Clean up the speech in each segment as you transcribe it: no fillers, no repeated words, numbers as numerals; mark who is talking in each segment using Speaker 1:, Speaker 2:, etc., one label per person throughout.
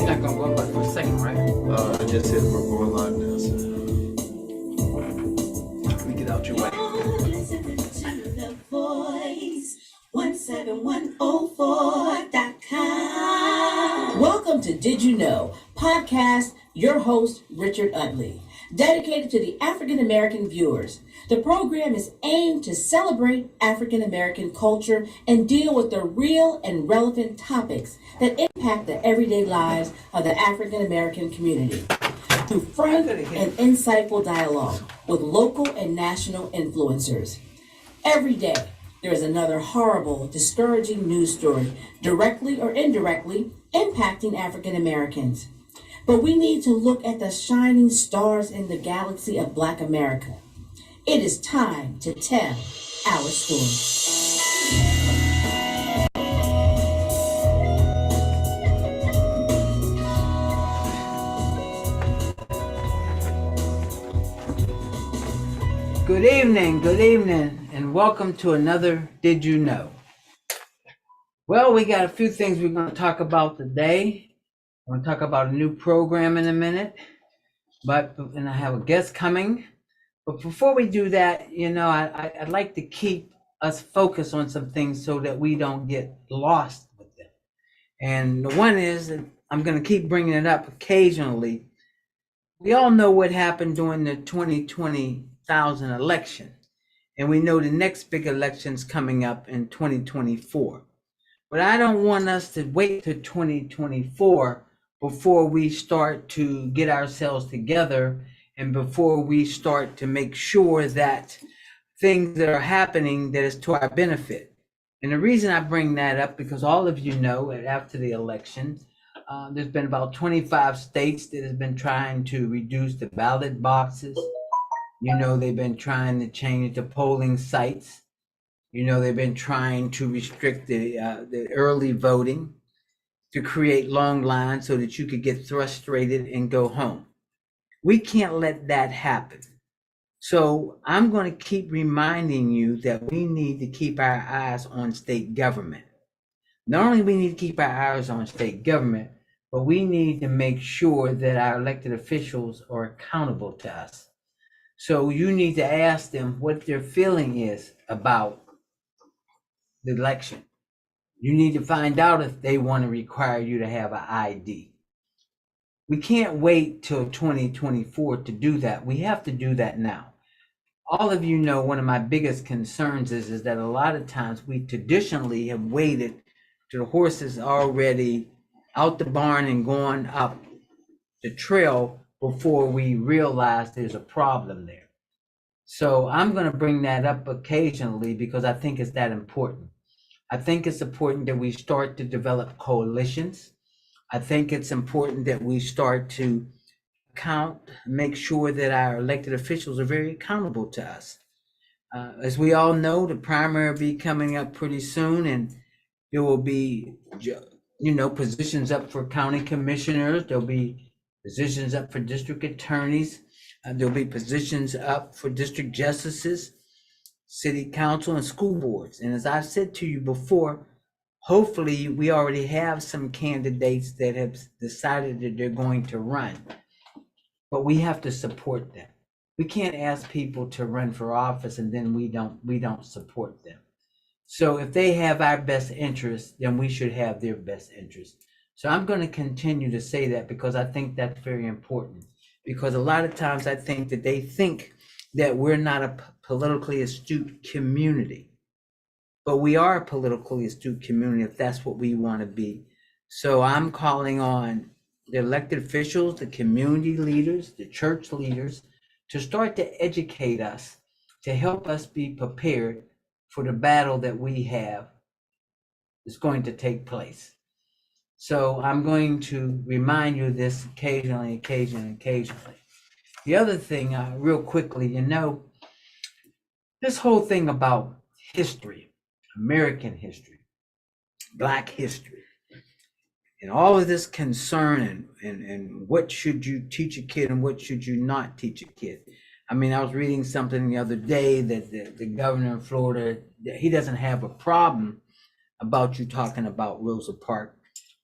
Speaker 1: not gonna go but for a second, right?
Speaker 2: I just said we're going live now, so.
Speaker 1: Let me get out your way.
Speaker 3: Listening to the voice 17104.com. Welcome to Did You Know podcast. Your host Richard Utley, dedicated to the African American viewers. The program is aimed to celebrate African American culture and deal with the real and relevant topics that impact the everyday lives of the African American community through frank and insightful dialogue with local and national influencers. Every day, there is another horrible, discouraging news story, directly or indirectly, impacting African Americans. But we need to look at the shining stars in the galaxy of Black America. It is time to tell our story.
Speaker 1: Good evening, and welcome to another Did You Know? Well, we got a few things we're going to talk about today. I'm going to talk about a new program in a minute, and I have a guest coming. But before we do that, I'd like to keep us focused on some things so that we don't get lost with them. And the one is, and I'm going to keep bringing it up occasionally, we all know what happened during the 2020 election. And we know the next big election's coming up in 2024. But I don't want us to wait till 2024 before we start to get ourselves together and before we start to make sure that things that are happening that is to our benefit. And the reason I bring that up, because all of you know that after the election, there's been about 25 states that has been trying to reduce the ballot boxes. They've been trying to change the polling sites. They've been trying to restrict the early voting, to create long lines so that you could get frustrated and go home. We can't let that happen. So I'm going to keep reminding you that we need to keep our eyes on state government. Not only we need to keep our eyes on state government, but we need to make sure that our elected officials are accountable to us. So you need to ask them what their feeling is about the election. You need to find out if they want to require you to have an ID. We can't wait till 2024 to do that. We have to do that now. All of you know one of my biggest concerns is that a lot of times we traditionally have waited till the horses already out the barn and going up the trail before we realize there's a problem there. So I'm going to bring that up occasionally because I think it's that important. I think it's important that we start to develop coalitions. I think it's important that we start to make sure that our elected officials are very accountable to us. As we all know, the primary will be coming up pretty soon, and there will be, positions up for county commissioners. There'll be positions up for district attorneys. There'll be positions up for district justices, city council, and school boards. And as I've said to you before, hopefully we already have some candidates that have decided that they're going to run, but we have to support them. We can't ask people to run for office and then we don't support them. So if they have our best interest, then we should have their best interest. So I'm going to continue to say that because I think that's very important. Because a lot of times I think that they think that we're not a politically astute community, but we are a politically astute community if that's what we want to be. So I'm calling on the elected officials, the community leaders, the church leaders to start to educate us, to help us be prepared for the battle that we have is going to take place. So I'm going to remind you of this occasionally. The other thing, real quickly, this whole thing about history, American history, Black history, and all of this concern and what should you teach a kid and what should you not teach a kid. I mean, I was reading something the other day that the governor of Florida, he doesn't have a problem about you talking about Rosa Parks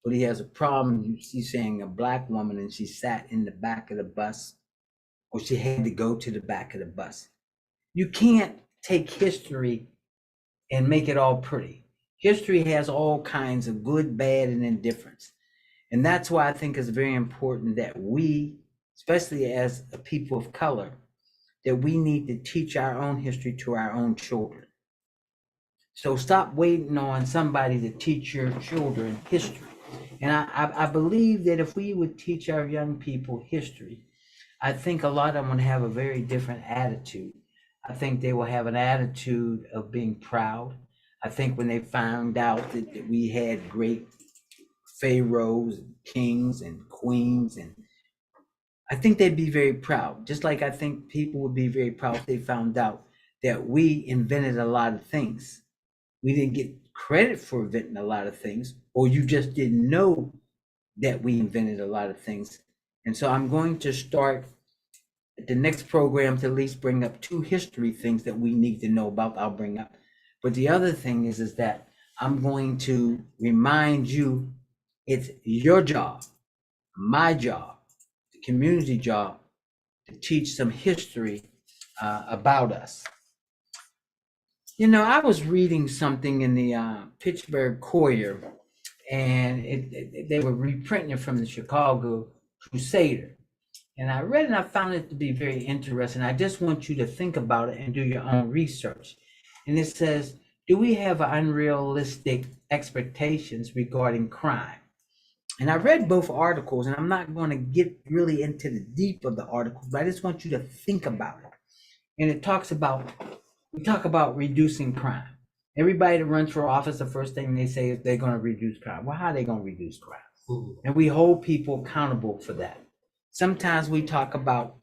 Speaker 1: but he has a problem. She's saying a black woman and she sat in the back of the bus, or she had to go to the back of the bus. You can't take history and make it all pretty. History has all kinds of good, bad, and indifference. And that's why I think it's very important that we, especially as a people of color, that we need to teach our own history to our own children. So stop waiting on somebody to teach your children history. And I believe that if we would teach our young people history, I think a lot of them would have a very different attitude. I think they will have an attitude of being proud. I think when they found out that we had great pharaohs, and kings, and queens, and I think they'd be very proud. Just like I think people would be very proud if they found out that we invented a lot of things. We didn't get credit for inventing a lot of things, or you just didn't know that we invented a lot of things. And so I'm going to start the next program to at least bring up 2 history things that we need to know about. I'll bring up. But the other thing is that I'm going to remind you it's your job, my job, the community job, to teach some history about us. You know, I was reading something in the Pittsburgh Courier, and they were reprinting it from the Chicago Crusader. And I read it and I found it to be very interesting. I just want you to think about it and do your own research. And it says, do we have unrealistic expectations regarding crime? And I read both articles, and I'm not going to get really into the deep of the articles, but I just want you to think about it. And it talks about, we talk about reducing crime. Everybody that runs for office, the first thing they say is they're going to reduce crime. Well, how are they going to reduce crime? And we hold people accountable for that. Sometimes we talk about,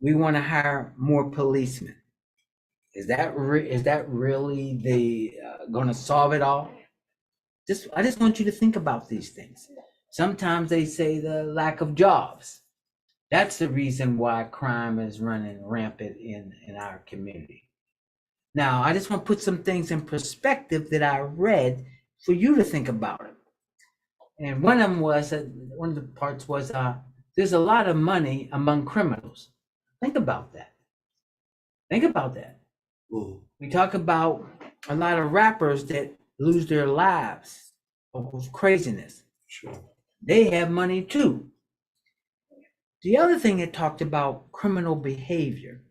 Speaker 1: we want to hire more policemen. Is that really the going to solve it all? I just want you to think about these things. Sometimes they say the lack of jobs. That's the reason why crime is running rampant in our community. Now, I just want to put some things in perspective that I read for you to think about it. And one of them was, one of the parts was, there's a lot of money among criminals. Think about that. Think about that.
Speaker 2: Ooh.
Speaker 1: We talk about a lot of rappers that lose their lives of craziness.
Speaker 2: Sure.
Speaker 1: They have money too. The other thing it talked about criminal behavior.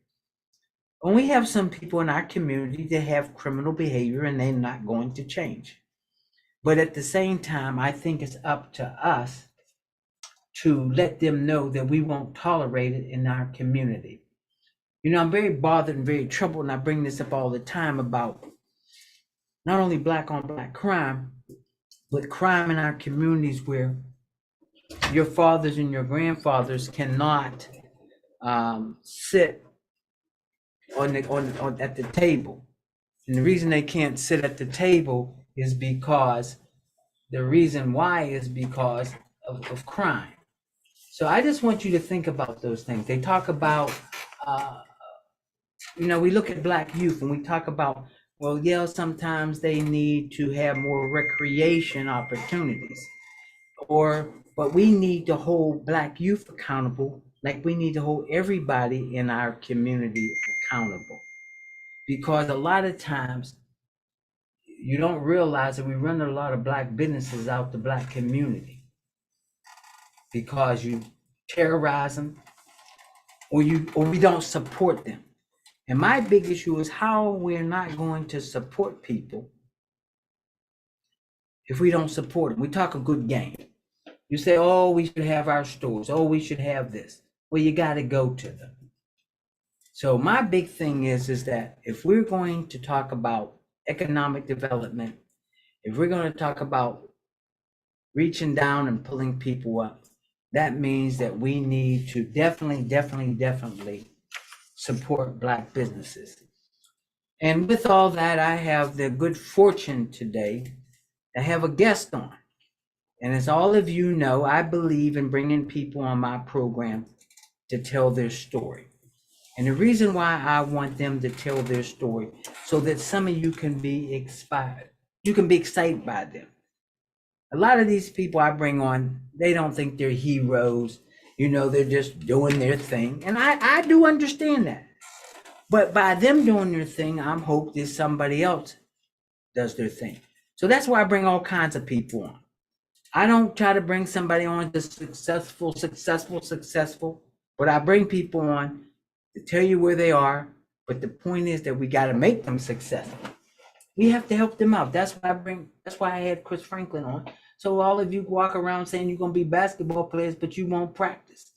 Speaker 1: And we have some people in our community that have criminal behavior and they're not going to change. But at the same time, I think it's up to us to let them know that we won't tolerate it in our community. You know, I'm very bothered and very troubled, and I bring this up all the time about not only black on black crime, but crime in our communities where your fathers and your grandfathers cannot sit at the table. And the reason they can't sit at the table is because the reason why is because of crime. So I just want you to think about those things. They talk about, you know, we look at black youth and we talk about, well, yeah, sometimes they need to have more recreation opportunities, but we need to hold black youth accountable, like we need to hold everybody in our community accountable. Because a lot of times you don't realize that we run a lot of black businesses out the black community because you terrorize them or we don't support them. And my big issue is how we're not going to support people if we don't support them. We talk a good game. You say, oh, we should have our stores. Oh, we should have this. Well, you got to go to them. So my big thing is that if we're going to talk about economic development, if we're going to talk about reaching down and pulling people up, that means that we need to definitely support black businesses. And with all that, I have the good fortune today to have a guest on. And as all of you know, I believe in bringing people on my program to tell their story. And the reason why I want them to tell their story, so that some of you can be inspired. You can be excited by them. A lot of these people I bring on, they don't think they're heroes. They're just doing their thing. And I do understand that. But by them doing their thing, I'm hope that somebody else does their thing. So that's why I bring all kinds of people on. I don't try to bring somebody on just successful, but I bring people on to tell you where they are. But the point is that we got to make them successful. We have to help them out. That's why I had Chris Franklin on. So all of you walk around saying you're going to be basketball players, but you won't practice.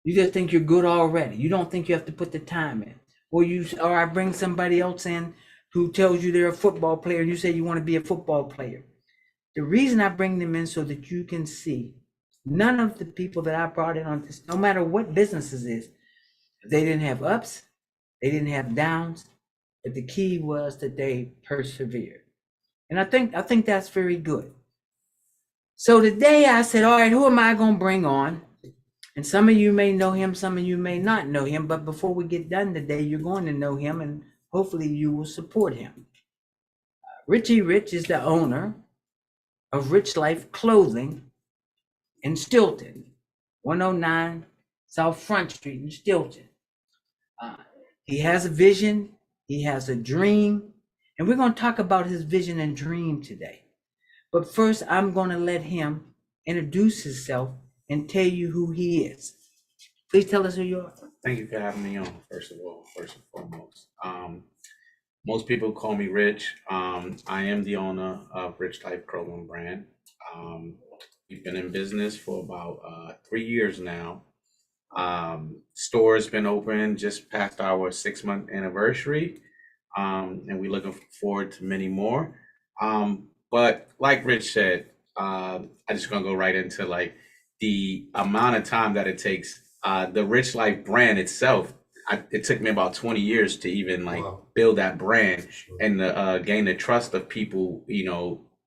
Speaker 1: You just think you're good already. You don't think you have to put the time in. Or I bring somebody else in who tells you they're a football player and you say you want to be a football player. The reason I bring them in so that you can see none of the people that I brought in on this, no matter what businesses is, they didn't have ups, they didn't have downs, but the key was that they persevered. And I think that's very good. So today I said, all right, who am I going to bring on? And some of you may know him, some of you may not know him, but before we get done today, you're going to know him and hopefully you will support him. Richie Rich is the owner of Rich Life Clothing in Stilton, 109 South Front Street in Stilton. He has a vision, he has a dream, and we're going to talk about his vision and dream today. But first, I'm going to let him introduce himself and tell you who he is. Please tell us who you are.
Speaker 2: Thank you for having me on, first and foremost. Most people call me Rich. I am the owner of Rich Life Clothing brand. We've been in business for about 3 years now. Store's been open just past our 6-month anniversary, and we're looking forward to many more. But like Rich said, I just gonna go right into like the amount of time that it takes. The Rich Life brand itself, it took me about 20 years to even build that brand and gain the trust of people,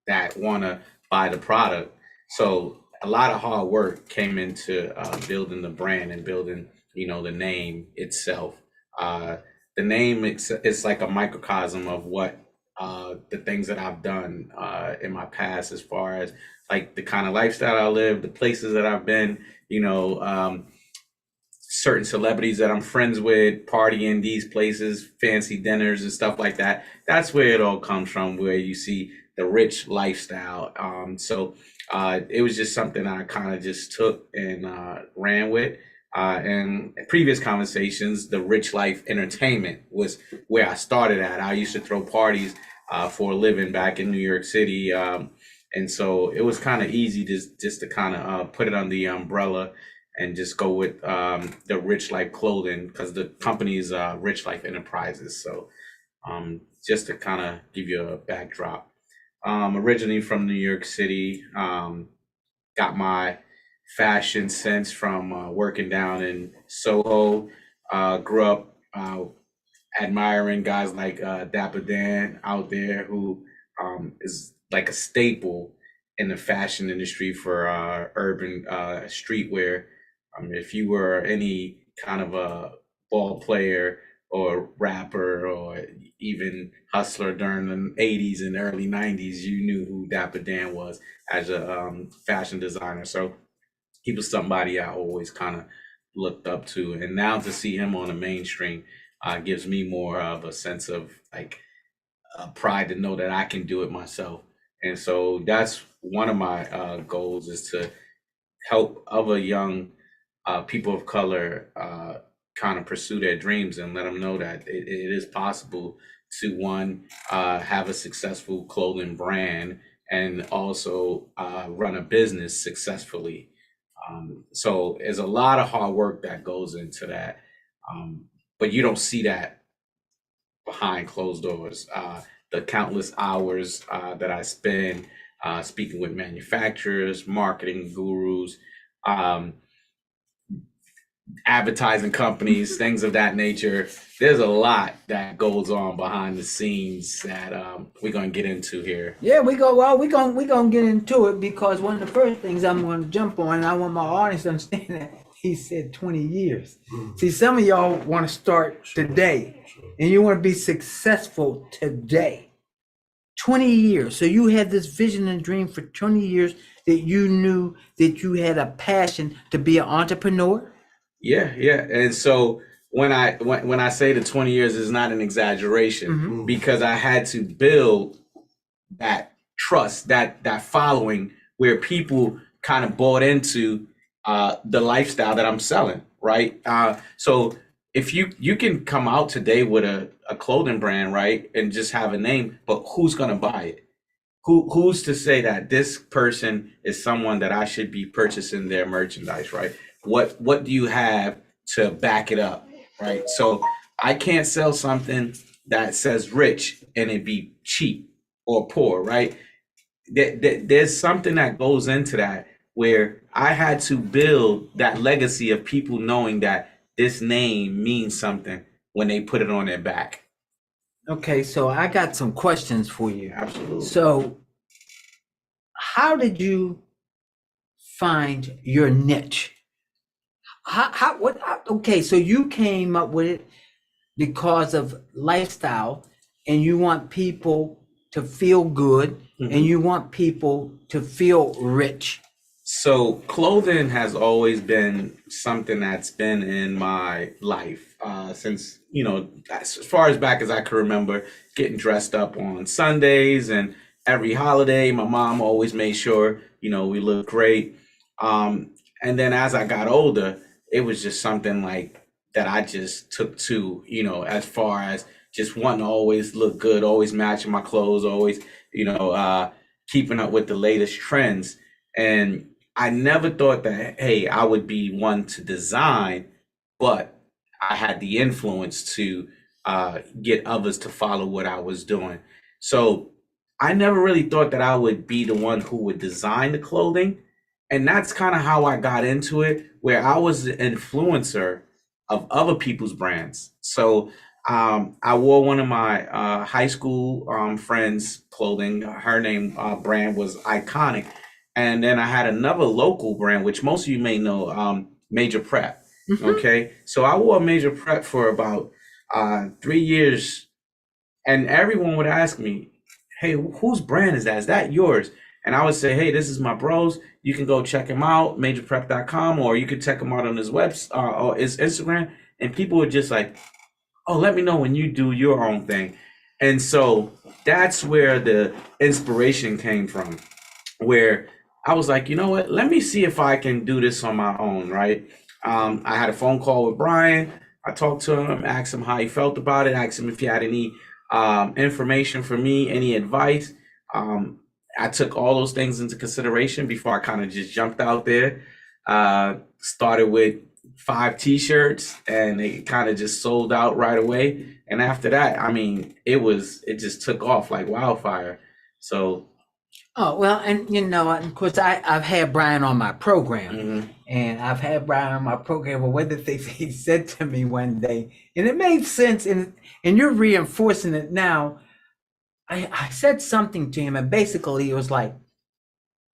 Speaker 2: that want to buy the product. So a lot of hard work came into building the brand and building, the name itself. The name it's like a microcosm of what the things that I've done in my past, as far as like the kind of lifestyle I live, the places that I've been, certain celebrities that I'm friends with, partying these places, fancy dinners and stuff like that. That's where it all comes from, where you see the rich lifestyle. So it was just something I kind of just took and ran with. And previous conversations, the Rich Life Entertainment was where I started at. I used to throw parties for a living back in New York City. And so it was kind of easy just to kind of put it on the umbrella and just go with the Rich Life Clothing, because the company is Rich Life Enterprises. So just to kind of give you a backdrop. Originally from New York City, got my fashion sense from working down in Soho. Grew up admiring guys like Dapper Dan out there, who is like a staple in the fashion industry for urban streetwear. If you were any kind of a ball player or rapper or even hustler during the 80s and early 90s, you knew who Dapper Dan was as a fashion designer. So he was somebody I always kind of looked up to. And now to see him on the mainstream gives me more of a sense of like pride to know that I can do it myself. And so that's one of my goals, is to help other young people of color kind of pursue their dreams and let them know that it is possible to, one, have a successful clothing brand and also run a business successfully. So there's a lot of hard work that goes into that, but you don't see that behind closed doors. The countless hours that I spend speaking with manufacturers, marketing gurus, advertising companies, things of that nature. There's a lot that goes on behind the scenes that we're gonna get into here.
Speaker 1: Yeah, we're gonna get into it, because one of the first things I'm gonna jump on, and I want my audience to understand that he said 20 years. See, some of y'all want to start today and you want to be successful today. 20 years. So you had this vision and dream for 20 years that you knew that you had a passion to be an entrepreneur?
Speaker 2: Yeah, yeah. And so when I say the 20 years is not an exaggeration, because I had to build that trust, that following where people kind of bought into the lifestyle that I'm selling, right? So if you can come out today with a clothing brand, right, and just have a name, but who's gonna buy it? Who's to say that this person is someone that I should be purchasing their merchandise, right? What do you have to back it up, right? So I can't sell something that says rich and it be cheap or poor, right? There's something that goes into that where I had to build that legacy of people knowing that this name means something when they put it on their back.
Speaker 1: Okay, so I got some questions for you.
Speaker 2: Absolutely.
Speaker 1: So, how did you find your niche? Okay, so you came up with it because of lifestyle, and you want people to feel good, and you want people to feel rich.
Speaker 2: So clothing has always been something that's been in my life since, as far as back as I can remember, getting dressed up on Sundays and every holiday. My mom always made sure, we looked great. And then as I got older, it was just something like that I just took to, as far as just wanting to always look good, always matching my clothes, always, keeping up with the latest trends. And I never thought that, hey, I would be one to design, but I had the influence to get others to follow what I was doing. So I never really thought that I would be the one who would design the clothing. And that's kind of how I got into it, where I was the influencer of other people's brands. So I wore one of my high school friends' clothing. Her name brand was Iconic. And then I had another local brand, which most of you may know, Major Prep. Okay. So I wore Major Prep for about 3 years. And everyone would ask me, hey, whose brand is that? Is that yours? And I would say, hey, this is my bros. You can go check him out, majorprep.com, or you could check him out on his website or his Instagram. And people would just like, oh, let me know when you do your own thing. And so that's where the inspiration came from, where I was like, you know what, let me see if I can do this on my own, right? I had a phone call with Brian. I talked to him, asked him how he felt about it, asked him if he had any information for me, any advice. I took all those things into consideration before I kind of just jumped out there. Started with 5 t-shirts and it kind of just sold out right away. And after that, I mean, it just took off like wildfire. So.
Speaker 1: Oh, well, and of course, I've had Brian on my program, and I've had Brian on my program. But one of the things he said to me one day, and it made sense, and you're reinforcing it now. I said something to him, and basically it was like,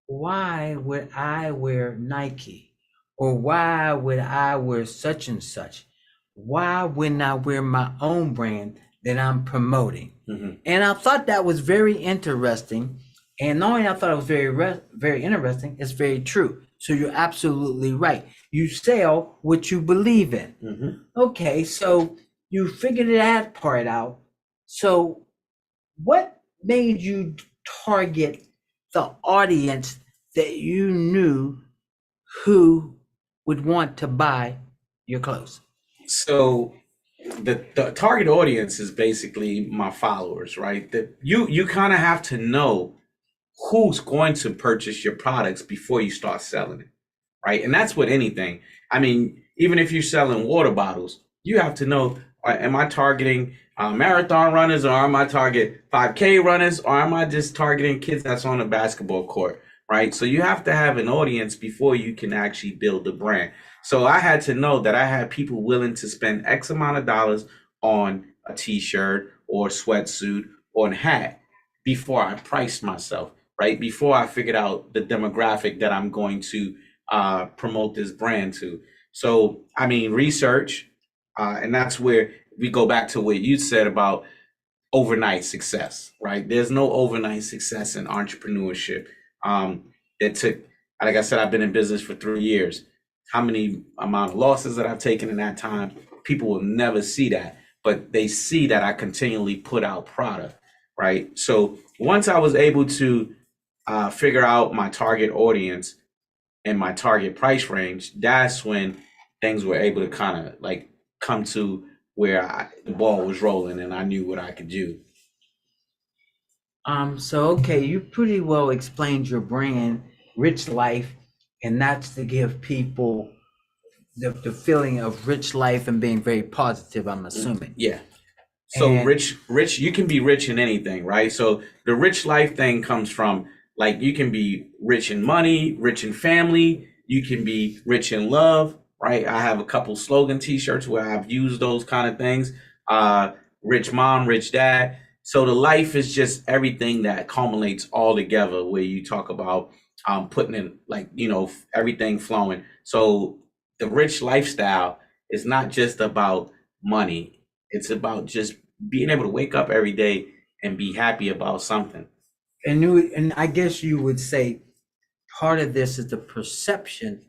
Speaker 1: why would I wear Nike? Or why would I wear such and such? Why wouldn't I wear my own brand that I'm promoting? And I thought that was very interesting. And not only I thought it was very interesting, it's very true. So you're absolutely right. You sell what you believe in. Okay, so you figured that part out. So what made you target the audience that you knew who would want to buy your clothes?
Speaker 2: So the target audience is basically my followers, right? That you kind of have to know who's going to purchase your products before you start selling it, right? And that's with anything. I mean, even if you're selling water bottles, you have to know, am I targeting marathon runners, or am I target 5K runners, or am I just targeting kids that's on a basketball court, right? So you have to have an audience before you can actually build the brand. So I had to know that I had people willing to spend X amount of dollars on a t-shirt or sweatsuit or a hat before I priced myself, right? Before I figured out the demographic that I'm going to promote this brand to. So, I mean, research, and that's where we go back to what you said about overnight success, right? There's no overnight success in entrepreneurship. It took, like I said, I've been in business for 3 years. How many amount of losses that I've taken in that time? People will never see that, but they see that I continually put out product, right? So once I was able to figure out my target audience and my target price range, that's when things were able to kind of like come to where the ball was rolling and I knew what I could do.
Speaker 1: So okay, you pretty well explained your brand, Rich Life, and that's to give people the feeling of rich life and being very positive, I'm assuming.
Speaker 2: Yeah. So
Speaker 1: And-
Speaker 2: rich, you can be rich in anything, right? So the rich life thing comes from like you can be rich in money, rich in family, you can be rich in love, right? I have a couple slogan t-shirts where I've used those kind of things. Rich mom, rich dad. So the life is just everything that culminates all together where you talk about putting in like, everything flowing. So the rich lifestyle is not just about money. It's about just being able to wake up every day and be happy about something.
Speaker 1: and I guess you would say part of this is the perception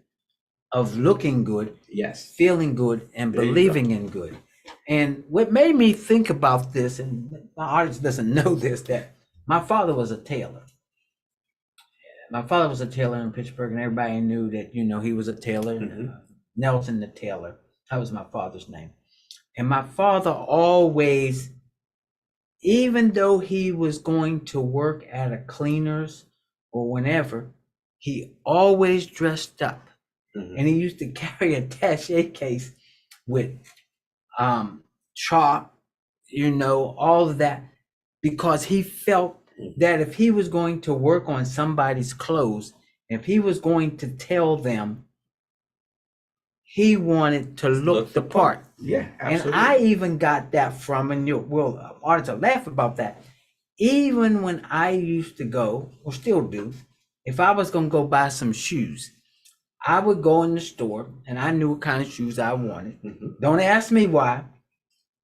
Speaker 1: of looking good,
Speaker 2: Yes.
Speaker 1: feeling good, and
Speaker 2: There you
Speaker 1: believing in good. And what made me think about this, and my audience doesn't know this, that my father was a tailor. My father was a tailor in Pittsburgh, and everybody knew that, he was a tailor.
Speaker 2: Mhm.
Speaker 1: Nelson the tailor. That was my father's name. And my father always, even though he was going to work at a cleaner's or whenever, he always dressed up.
Speaker 2: Mhm.
Speaker 1: And he used to carry a attaché case with chalk, all of that, because he felt that if he was going to work on somebody's clothes, if he was going to tell them, he wanted to look the part.
Speaker 2: Yeah,
Speaker 1: And
Speaker 2: absolutely.
Speaker 1: I even got that from, and audience will laugh about that. Even when I used to go, or still do, if I was gonna go buy some shoes, I would go in the store and I knew what kind of shoes I wanted.
Speaker 2: Mhm.
Speaker 1: Don't ask me why.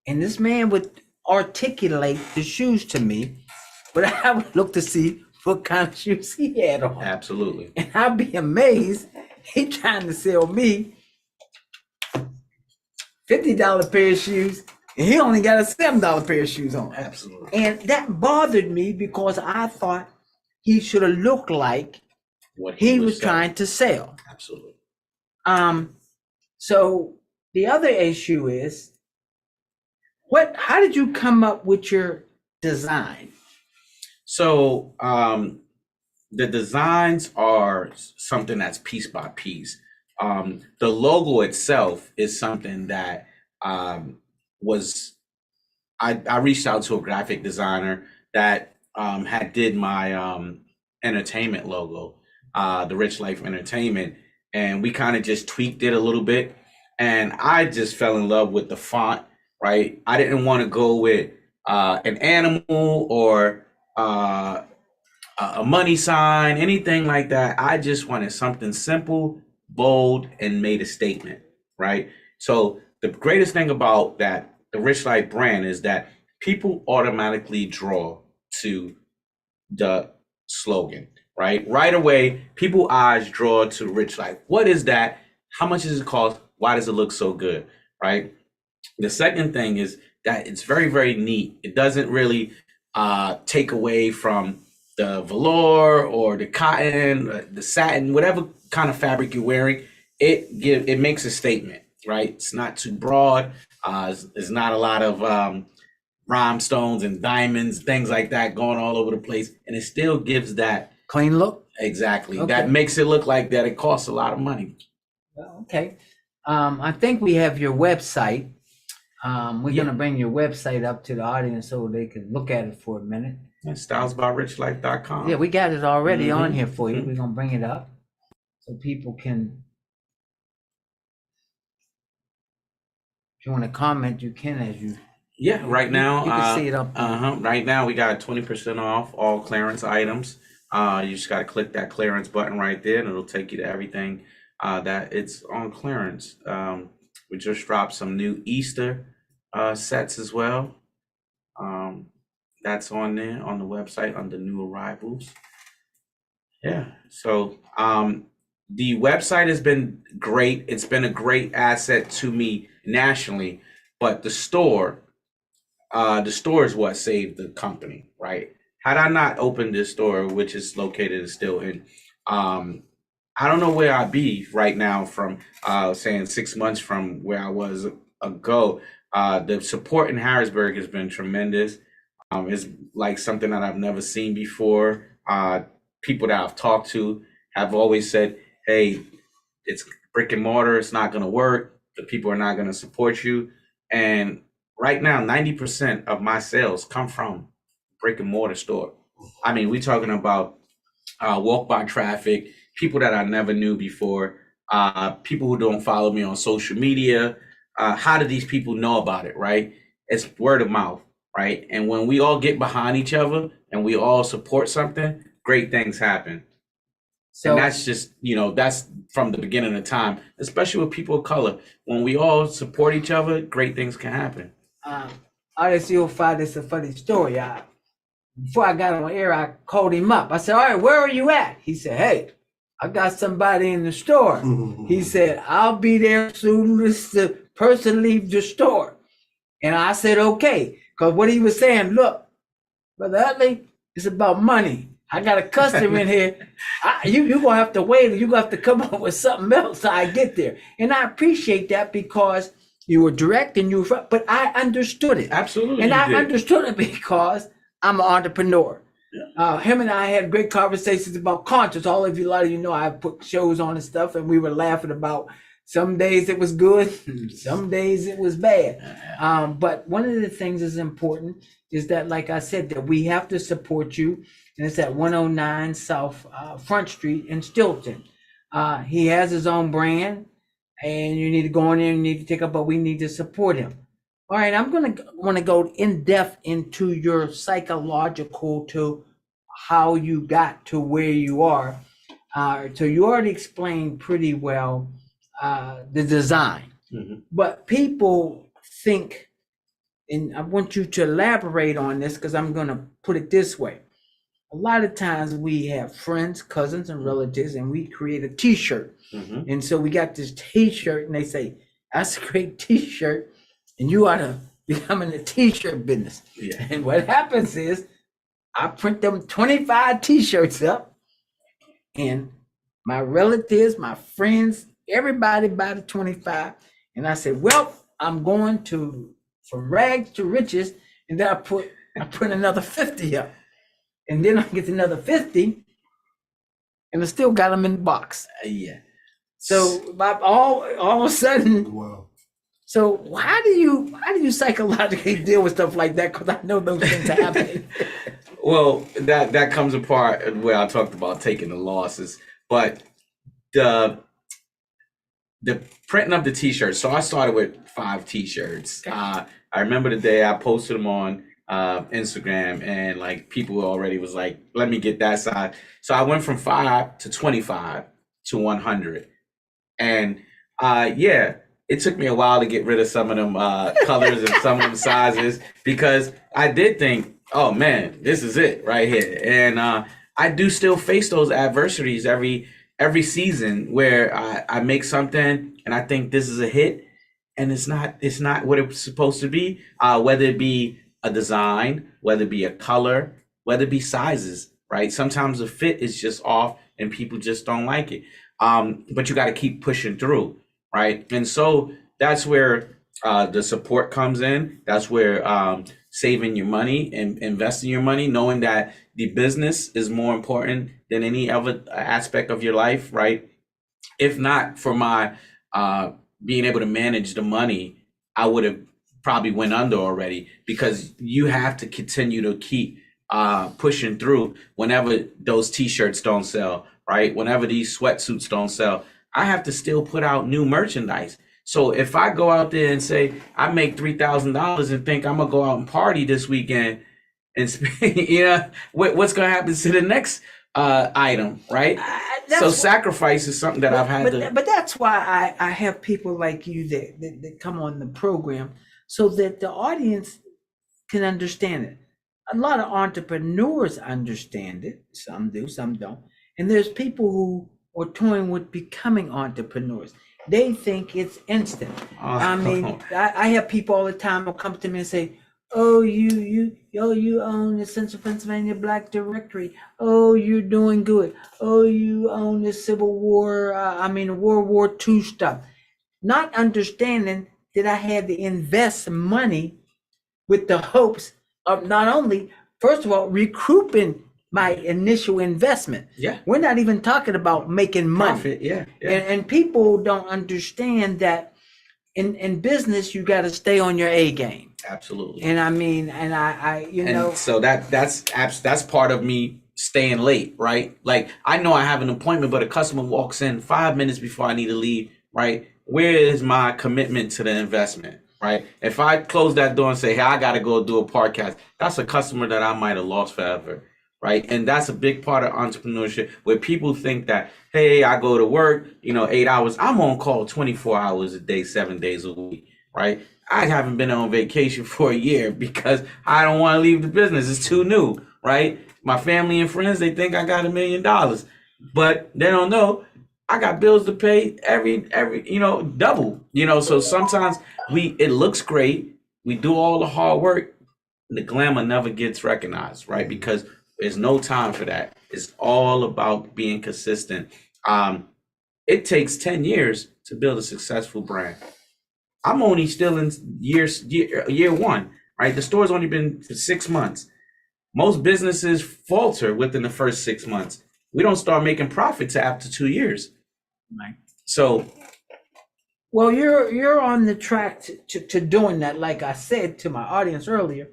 Speaker 1: And this man would articulate the shoes to me, but I would look to see what kind of shoes he had on.
Speaker 2: Absolutely.
Speaker 1: And I'd be amazed. He trying to sell me $50 pair of shoes, and he only got a $7 pair of shoes on.
Speaker 2: Absolutely.
Speaker 1: And that bothered me because I thought he should have looked like
Speaker 2: What
Speaker 1: he was
Speaker 2: selling.
Speaker 1: trying to sell.
Speaker 2: Absolutely.
Speaker 1: So the other issue is, how did you come up with your design?
Speaker 2: So the designs are something that's piece by piece. The logo itself is something that was I reached out to a graphic designer that had did my entertainment logo, the Rich Life Entertainment, and we kind of just tweaked it a little bit. And I just fell in love with the font, right? I didn't want to go with an animal or a money sign, anything like that. I just wanted something simple, bold, and made a statement, right? So the greatest thing about that, the Rich Life brand, is that people automatically draw to the slogan, right? Right away, people eyes draw to Rich Life. What is that? How much does it cost? Why does it look so good, right? The second thing is that it's very, very neat. It doesn't really take away from the velour or the cotton, the satin, whatever kind of fabric you're wearing. It makes a statement, right? It's not too broad. There's not a lot of rhinestones and diamonds, things like that going all over the place, and it still gives that
Speaker 1: Clean look?
Speaker 2: exactly.
Speaker 1: Okay.
Speaker 2: That makes it look like that it costs a lot of money.
Speaker 1: Okay. I think we have your website. We're
Speaker 2: Yeah.
Speaker 1: going to bring your website up to the audience so they can look at it for a minute.
Speaker 2: Stylesbyrichlife.com.
Speaker 1: Yeah, we got it already on
Speaker 2: Mhm.
Speaker 1: here for you.
Speaker 2: Mhm.
Speaker 1: We're going to bring it up so people can, if you want to comment, you can as you.
Speaker 2: Yeah, right now,
Speaker 1: You can see it up.
Speaker 2: Right now, we got 20% off all clearance items. You just got to click that clearance button right there, and it'll take you to everything that it's on clearance. We just dropped some new Easter sets as well. that's on there on the website under new arrivals. Yeah. So the website has been great. It's been a great asset to me nationally, but the store is what saved the company, right? Had I not opened this store, which is located still in, I don't know where I'd be right now from saying 6 months from where I was ago. The support in Harrisburg has been tremendous. It's like something that I've never seen before. People that I've talked to have always said, hey, it's brick and mortar, it's not going to work. The people are not going to support you. And right now, 90% of my sales come from brick and mortar store. I mean, we're talking about walk by traffic, people that I never knew before, people who don't follow me on social media. How do these people know about it, right? It's word of mouth, right? And when we all get behind each other and we all support something, great things happen.
Speaker 1: So
Speaker 2: And that's just, that's from the beginning of time, especially with people of color. When we all support each other, great things can happen.
Speaker 1: Honestly, you'll find this a funny story. Before I got on air, I called him up. I said, all right, where are you at? He said, hey, I got somebody in the store. He said, I'll be there as soon as the person leaves the store. And I said, okay. Because what he was saying, look, Brother Utley, it's about money. I got a customer in here. You're going to have to wait. You're going to have to come up with something else till I get there. And I appreciate that because you were direct and but I understood it.
Speaker 2: Absolutely.
Speaker 1: And I understood it because I'm an entrepreneur. Yeah. Him and I had great conversations about conscience. A lot of you know, I put shows on and stuff, and we were laughing about some days it was good, some days it was bad. But one of the things that's important is that, like I said, that we have to support you. And it's at 109 South Front Street in Stilton. He has his own brand, and you need to go in there and you need to take up, but we need to support him. All right, I'm want to go in depth into your psychological to how you got to where you are. So you already explained pretty well the design, but people think, and I want you to elaborate on this because I'm going to put it this way. A lot of times we have friends, cousins, and relatives, and we create a T-shirt. And so we got this T-shirt, and they say, that's a great T-shirt, and you ought to become in the T-shirt business. Yeah. And what happens is I print them 25 T-shirts up, and my relatives, my friends, everybody buy the 25. And I said, well, I'm going from rags to riches, and then I print another 50 up. And then I get another 50, and I still got them in the box.
Speaker 2: Yeah.
Speaker 1: So all of a sudden,
Speaker 4: wow.
Speaker 1: So how do you psychologically deal with stuff like that? Because I know those things happen.
Speaker 2: Well, that comes apart where I talked about taking the losses, but the printing of the T-shirts. So I started with 5 T-shirts. Okay. I remember the day I posted them on Instagram, and like people already was like, let me get that side. So I went from 5 to 25 to 100, and it took me a while to get rid of some of them colors and some of them sizes, because I did think, oh man, this is it right here. And I do still face those adversities every season where I make something and I think this is a hit, and it's not what it's supposed to be, whether it be a design, whether it be a color, whether it be sizes, right? Sometimes the fit is just off and people just don't like it. But you got to keep pushing through, right? And so that's where the support comes in. That's where saving your money and investing your money, knowing that the business is more important than any other aspect of your life, right? If not for my being able to manage the money, I would have probably went under already, because you have to continue to keep pushing through whenever those T-shirts don't sell, right? Whenever these sweatsuits don't sell, I have to still put out new merchandise. So if I go out there and say I make $3,000 and think I'm gonna go out and party this weekend and spend, what's gonna happen to the next item, right? So sacrifice is something that I've had to.
Speaker 1: But that's why I have people like you that come on the program, so that the audience can understand it. a lot of entrepreneurs understand it. Some do, some don't. And there's people who are toying with becoming entrepreneurs. They think it's instant. I mean, I have people all the time who come to me and say, "Oh, you own the Central Pennsylvania Black Directory. Oh, you're doing good. Oh, you own the Civil War. World War II stuff." Not understanding that I had to invest money with the hopes of not only, first of all, recouping my initial investment.
Speaker 2: Yeah.
Speaker 1: We're not even talking about making money.
Speaker 2: Profit, yeah.
Speaker 1: And people don't understand that in business, you got to stay on your A game.
Speaker 2: Absolutely.
Speaker 1: And I know.
Speaker 2: So that's part of me staying late, right? Like, I know I have an appointment, but a customer walks in 5 minutes before I need to leave, right? Where is my commitment to the investment, right? If I close that door and say, "Hey, I got to go do a podcast," that's a customer that I might have lost forever, right? And that's a big part of entrepreneurship, where people think that, "Hey, I go to work, 8 hours. I'm on call 24 hours a day, 7 days a week," right? I haven't been on vacation for a year because I don't want to leave the business. It's too new, right? My family and friends, they think I got $1 million, but they don't know I got bills to pay every double. So sometimes it looks great. We do all the hard work. The glamour never gets recognized, right? Because there's no time for that. It's all about being consistent. It takes 10 years to build a successful brand. I'm only still in year one, right? The store's only been for 6 months. Most businesses falter within the first 6 months. We don't start making profits after 2 years.
Speaker 1: Right.
Speaker 2: So,
Speaker 1: well, you're on the track to doing that. Like I said to my audience earlier,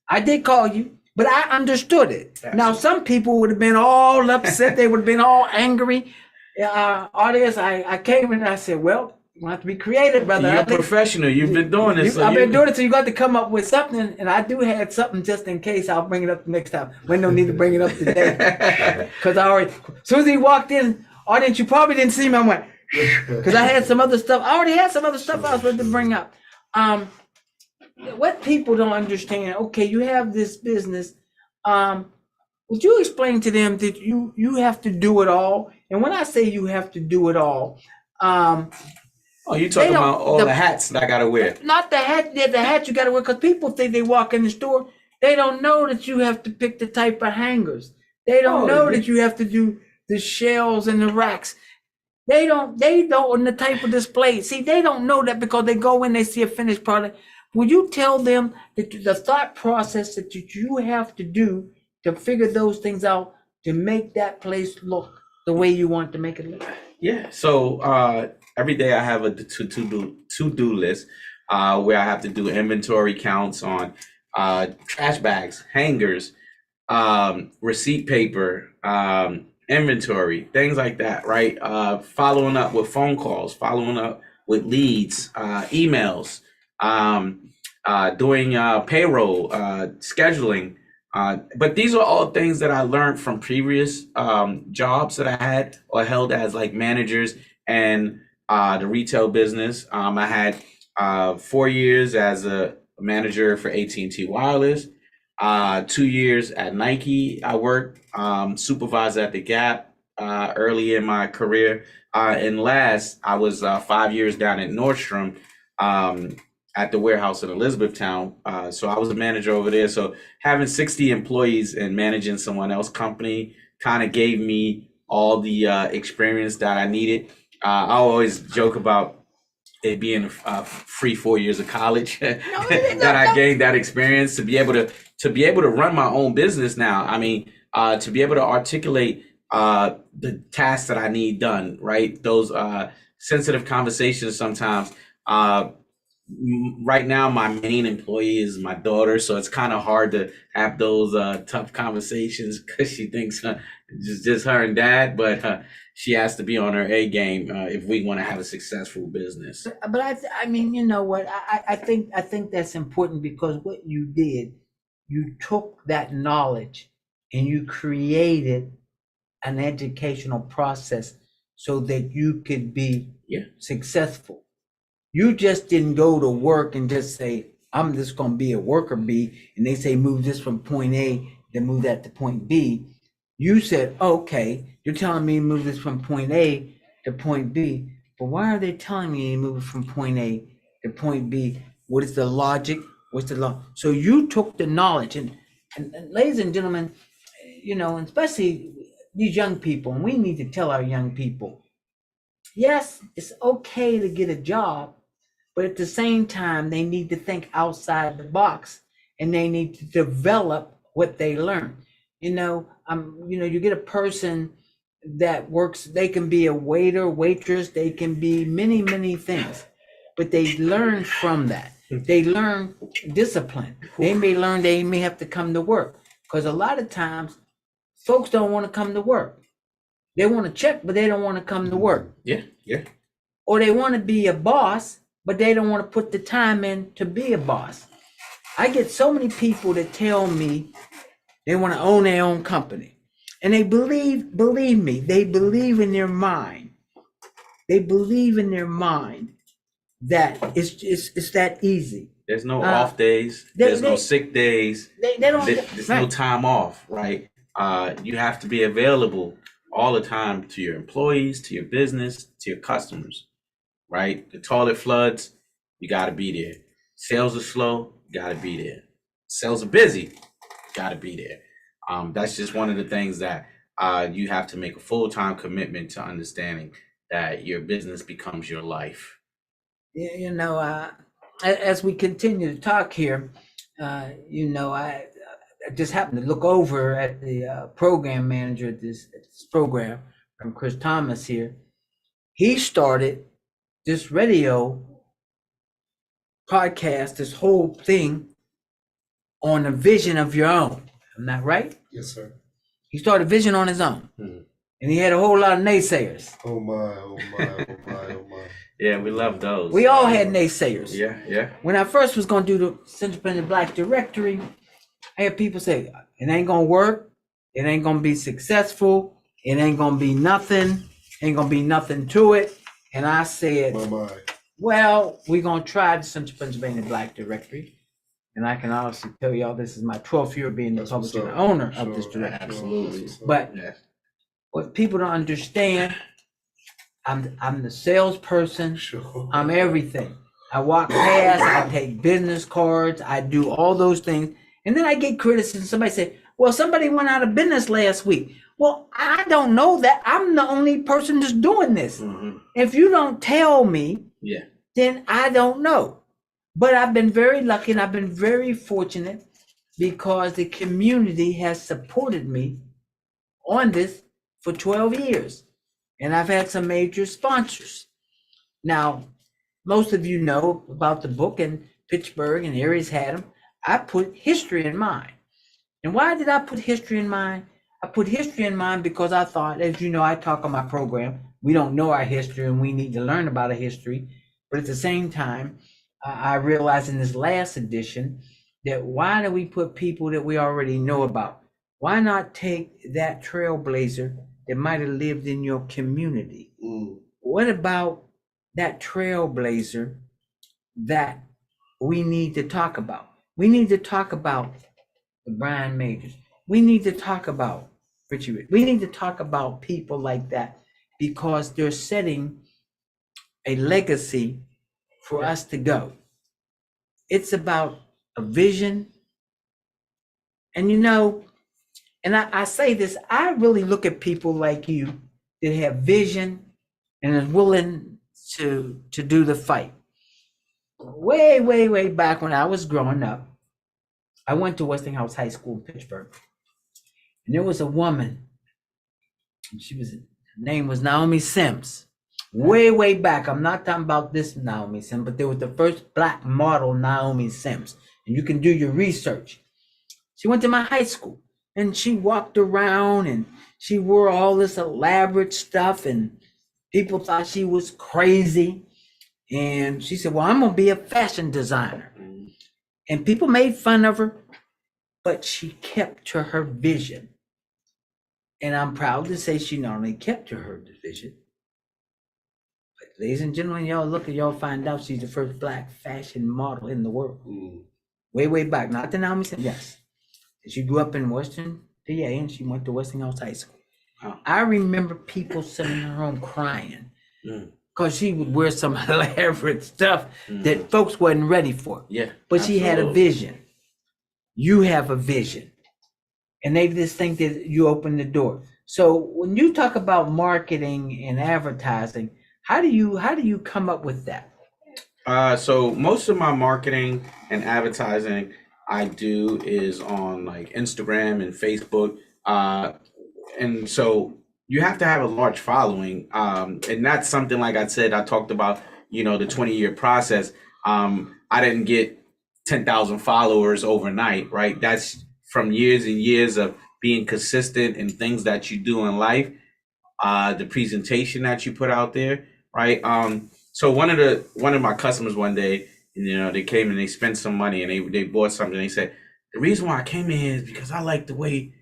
Speaker 1: I did call you, but I understood it. Now, some people would have been all upset. They would have been all angry. Audience, I came in and I said, "Well, you have to be creative, brother.
Speaker 2: You're a professional. You've been doing this.
Speaker 1: I've been doing it, so you got to come up with something." And I do have something just in case. I'll bring it up the next time. We don't need to bring it up today because as soon as he walked in, audience, you probably didn't see me. I went because I had some other stuff. I already had some other stuff I was ready to bring up. What people don't understand. Okay, you have this business. Would you explain to them that you have to do it all? And when I say you have to do it all,
Speaker 2: oh, you talking about all the hats that I gotta wear?
Speaker 1: Not the hat. The hat you gotta wear, because people think they walk in the store, they don't know that you have to pick the type of hangers. They don't know that you have to do the shelves and the racks. They don't and the type of display. See, they don't know that because they go in, they see a finished product. Will you tell them that the thought process that you have to do to figure those things out to make that place look the way you want to make it look?
Speaker 2: Yeah. So every day I have a to-do list where I have to do inventory counts on trash bags, hangers, receipt paper, inventory, things like that, right? Following up with phone calls, following up with leads, emails, doing payroll, scheduling. But these are all things that I learned from previous jobs that I had or held as like managers and the retail business. I had 4 years as a manager for AT&T Wireless, 2 years at Nike. I worked supervisor at the Gap early in my career. And last, I was 5 years down at Nordstrom at the warehouse in Elizabethtown. So I was a manager over there. So having 60 employees and managing someone else's company kind of gave me all the experience that I needed. I always joke about it being free 4 years of college that I gained that experience to be able to run my own business now. I mean, to be able to articulate the tasks that I need done, right? Those sensitive conversations sometimes. Right now, my main employee is my daughter, so it's kind of hard to have those tough conversations because she thinks it's just her and dad, but she has to be on her A game if we want to have a successful business.
Speaker 1: But I mean, you know what? I think that's important because what you did, you took that knowledge and you created an educational process so that you could be successful. You just didn't go to work and just say, I'm just going to be a worker bee, and they say move this from point A, then move that to point B. You said, okay, you're telling me to move this from point A to point B, but why are they telling me to move it from point A to point B? What is the logic? What's the law? So you took the knowledge, and ladies and gentlemen, you know, especially these young people, and we need to tell our young people, yes, it's okay to get a job, but at the same time, they need to think outside the box, and they need to develop what they learn. You know, you get a person that works, they can be a waiter, waitress, they can be many, many things, but they learn from that. They learn discipline. They may have to come to work, because a lot of times folks don't want to come to work. They want to check, but they don't want to come to work.
Speaker 2: Yeah.
Speaker 1: Or they want to be a boss, but they don't want to put the time in to be a boss. I get so many people that tell me they want to own their own company. And they believe me, they believe in their mind. They believe in their mind that it's that easy.
Speaker 2: There's no off days. There's no sick days.
Speaker 1: They don't.
Speaker 2: There's no time off, right? You have to be available all the time to your employees, to your business, to your customers, right? The toilet floods, you got to be there. Sales are slow, you got to be there. Sales are busy, you got to be there. That's just one of the things that you have to make a full-time commitment to understanding that your business becomes your life.
Speaker 1: You know, as we continue to talk here, I just happened to look over at the program manager at this program from Chris Thomas here. He started this radio podcast, this whole thing on a vision of your own. Am I right?
Speaker 4: Yes, sir.
Speaker 1: He started vision on his own. And he had a whole lot of naysayers.
Speaker 4: Oh my, oh my, oh my, oh my.
Speaker 2: Yeah, we love those.
Speaker 1: We all had naysayers.
Speaker 2: Yeah.
Speaker 1: When I first was going to do the Central Independent Black Directory, I had people say, it ain't going to work. It ain't going to be successful. It ain't going to be nothing. Ain't going to be nothing to it. And I said, well, we're going to try the Central Pennsylvania Black Directory. And I can honestly tell y'all, this is my 12th year being the publisher and owner of this directory.
Speaker 2: Absolutely.
Speaker 1: But what people don't understand, I'm the salesperson. I'm everything. I walk past, I take business cards, I do all those things. And then I get criticism. Somebody say, well, somebody went out of business last week. Well, I don't know that. I'm the only person that's doing this. If you don't tell me, then I don't know. But I've been very lucky and I've been very fortunate because the community has supported me on this for 12 years. And I've had some major sponsors. Now, most of you know about the book, and Pittsburgh and areas had them. I put history in mind. And why did I put history in mind? I put history in mind because I thought, as you know, I talk on my program, we don't know our history and we need to learn about our history. But at the same time, I realized in this last edition that why do we put people that we already know about? Why not take that trailblazer that might have lived in your community? What about that trailblazer that we need to talk about? We need to talk about the Brian Majors. We need to talk about Richie. We need to talk about people like that because they're setting a legacy for us to go. It's about a vision. And and I say this, I really look at people like you that have vision and is willing to do the fight. Way, way, way back when I was growing up, I went to Westinghouse High School in Pittsburgh. And there was a woman, and her name was Naomi Sims. Way, way back. I'm not talking about this Naomi Sims, but there was the first black model Naomi Sims. And you can do your research. She went to my high school and she walked around and she wore all this elaborate stuff and people thought she was crazy. And she said, well, I'm going to be a fashion designer. And people made fun of her, but she kept to her vision. And I'm proud to say she not only kept to her vision, Ladies and gentlemen, y'all find out she's the first black fashion model in the world. Way back, not the now. Yes, she grew up in Western PA and she went to Westinghouse High School.
Speaker 2: Oh.
Speaker 1: I remember people sitting in her home crying because she would wear some elaborate stuff that folks wasn't ready for.
Speaker 2: Yeah,
Speaker 1: but she had a
Speaker 2: absolutely.
Speaker 1: vision. You have a vision, and they just think that you open the door. So when you talk about marketing and advertising, how do you come up with that?
Speaker 2: So most of my marketing and advertising I do is on like Instagram and Facebook. And so you have to have a large following. And that's something, like I said, I talked about, the 20-year process. I didn't get 10,000 followers overnight, right? That's from years and years of being consistent in things that you do in life, the presentation that you put out there, right? So one of my customers one day, they came and they spent some money and they bought something. They said, the reason why I came in here is because I like the way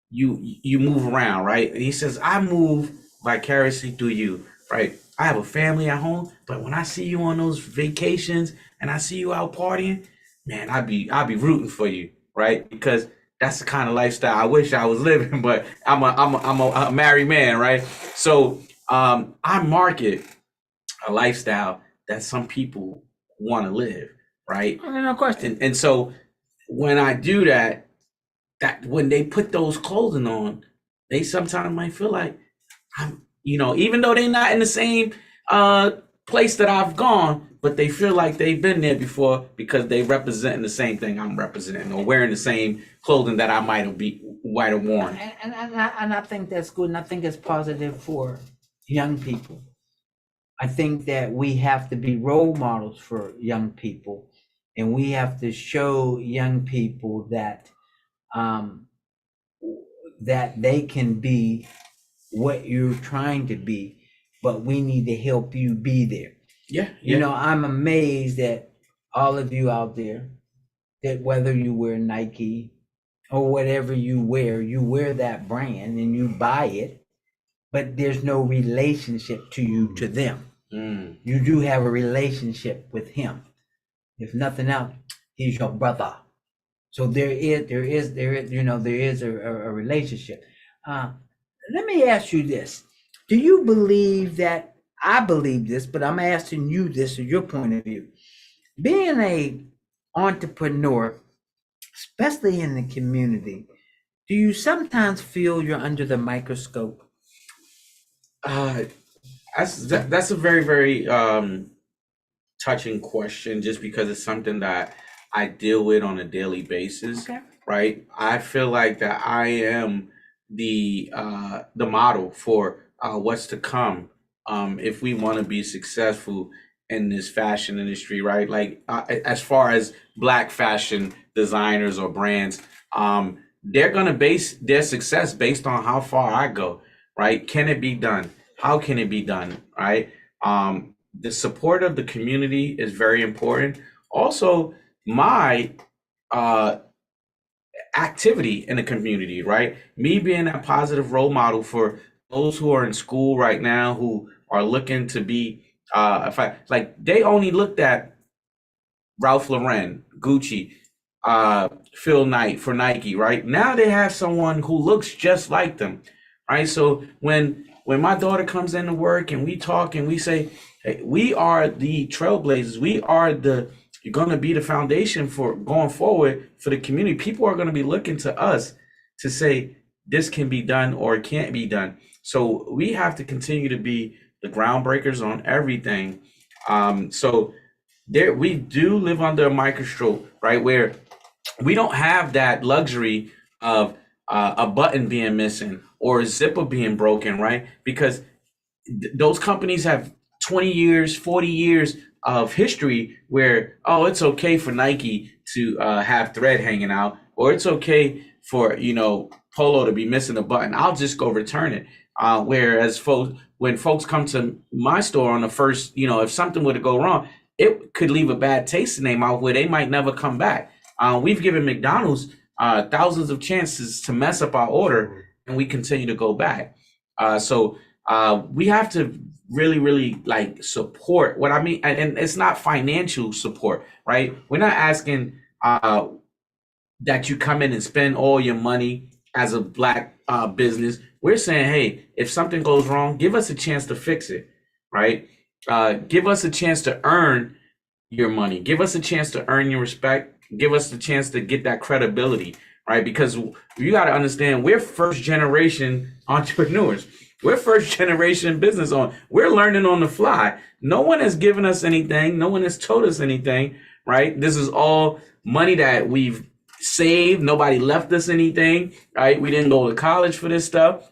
Speaker 2: you move around, right? And he says, I move vicariously through you, right? I have a family at home, but when I see you on those vacations and I see you out partying, man, I'd be rooting for you, right? Because that's the kind of lifestyle I wish I was living, but I'm a married man, right? So I market a lifestyle that some people want to live, right?
Speaker 1: No question.
Speaker 2: And so when I do that when they put those clothing on, they sometimes might feel like I'm, even though they're not in the same place that I've gone, but they feel like they've been there before because they representing the same thing I'm representing or wearing the same clothing that I might have worn.
Speaker 1: And I think that's good, and I think it's positive for young people. I think that we have to be role models for young people, and we have to show young people that that they can be what you're trying to be, but we need to help you be there.
Speaker 2: Yeah.
Speaker 1: I'm amazed at all of you out there that whether you wear Nike or whatever you wear that brand and you buy it, but there's no relationship to them. You do have a relationship with him. If nothing else, he's your brother. So there is a relationship. Let me ask you this. Do you believe that, I believe this, but I'm asking you this from your point of view. Being a entrepreneur, especially in the community, do you sometimes feel you're under the microscope?
Speaker 2: That's a very, very touching question, just because it's something that I deal with on a daily basis.
Speaker 1: Okay.
Speaker 2: Right? I feel like that I am the model for what's to come if we want to be successful in this fashion industry, right? Like as far as Black fashion designers or brands, they're gonna base their success based on how far I go, right? Can it be done? How can it be done, right? The support of the community is very important. Also, my activity in the community, right? Me being a positive role model for those who are in school right now who are looking to be, they only looked at Ralph Lauren, Gucci, Phil Knight for Nike, right? Now they have someone who looks just like them, right? So when my daughter comes into work and we talk and we say, hey, we are the trailblazers, you're going to be the foundation for going forward for the community. People are going to be looking to us to say this can be done or it can't be done. So we have to continue to be the groundbreakers on everything. So we do live under a microscope, right? Where we don't have that luxury of a button being missing or a zipper being broken, right? Because those companies have 20 years, 40 years of history where, it's okay for Nike to have thread hanging out, or it's okay for, Polo to be missing a button. I'll just go return it. Whereas when folks come to my store on the first, if something were to go wrong, it could leave a bad taste in their mouth where they might never come back. We've given McDonald's thousands of chances to mess up our order, and we continue to go back. So we have to really, really like support. What I mean, and it's not financial support, right? We're not asking that you come in and spend all your money as a black business. We're saying, hey, if something goes wrong, give us a chance to fix it, right? Give us a chance to earn your money. Give us a chance to earn your respect. Give us the chance to get that credibility, right? Because you got to understand, we're first generation entrepreneurs. We're first generation business owners. We're learning on the fly. No one has given us anything. No one has told us anything, right? This is all money that we've saved. Nobody left us anything, right? We didn't go to college for this stuff.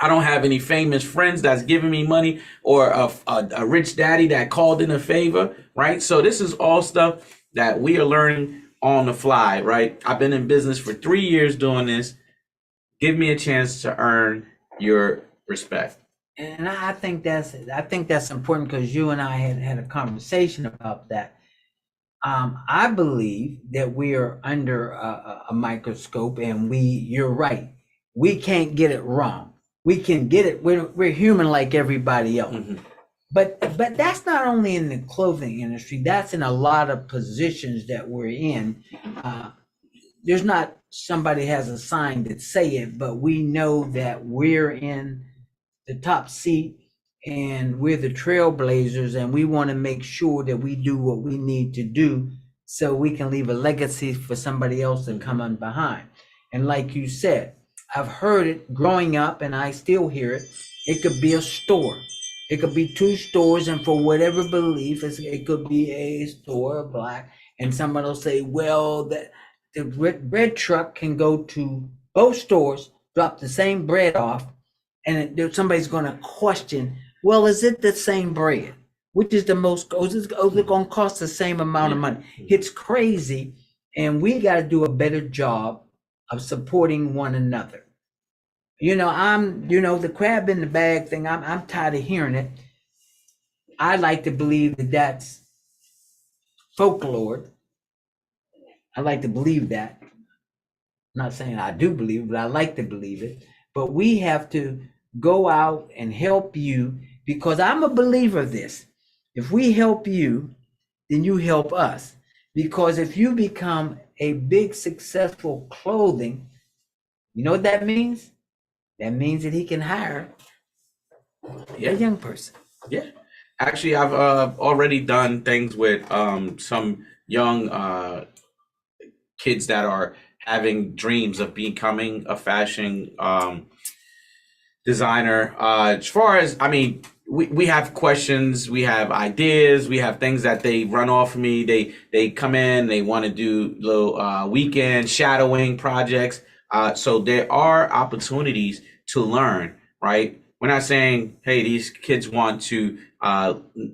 Speaker 2: I don't have any famous friends that's giving me money or a rich daddy that called in a favor, right? So this is all stuff that we are learning on the fly, right? I've been in business for 3 years doing this. Give me a chance to earn your respect.
Speaker 1: And I think that's important, because you and I had a conversation about that. I believe that we are under a microscope, and you're right. We can't get it wrong. We can get it. We're human like everybody else.
Speaker 2: Mhm.
Speaker 1: But that's not only in the clothing industry. That's in a lot of positions that we're in. There's not somebody has a sign that say it, but we know that we're in the top seat, and we're the trailblazers, and we want to make sure that we do what we need to do so we can leave a legacy for somebody else to come on behind. And like you said, I've heard it growing up, and I still hear it. It could be a store. It could be 2 stores, and for whatever belief, it could be a store, black, and somebody will say, well, the bread truck can go to both stores, drop the same bread off, and somebody's going to question, well, is it the same bread? Which is the most, is it going to cost the same amount of money? It's crazy, and we got to do a better job of supporting one another. The crab in the bag thing, I'm tired of hearing it. I like to believe that that's folklore. I like to believe that. I'm not saying I do believe it, but I like to believe it. But we have to go out and help you, because I'm a believer of this. If we help you, then you help us. Because if you become a big, successful clothing, you know what that means? That means that he can hire a young person.
Speaker 2: Yeah. Actually, I've already done things with some young kids that are having dreams of becoming a fashion designer. As far as, I mean, we have questions, we have ideas, we have things that they run off of me. They come in, they want to do little weekend shadowing projects. So there are opportunities to learn, right? We're not saying, hey, these kids want to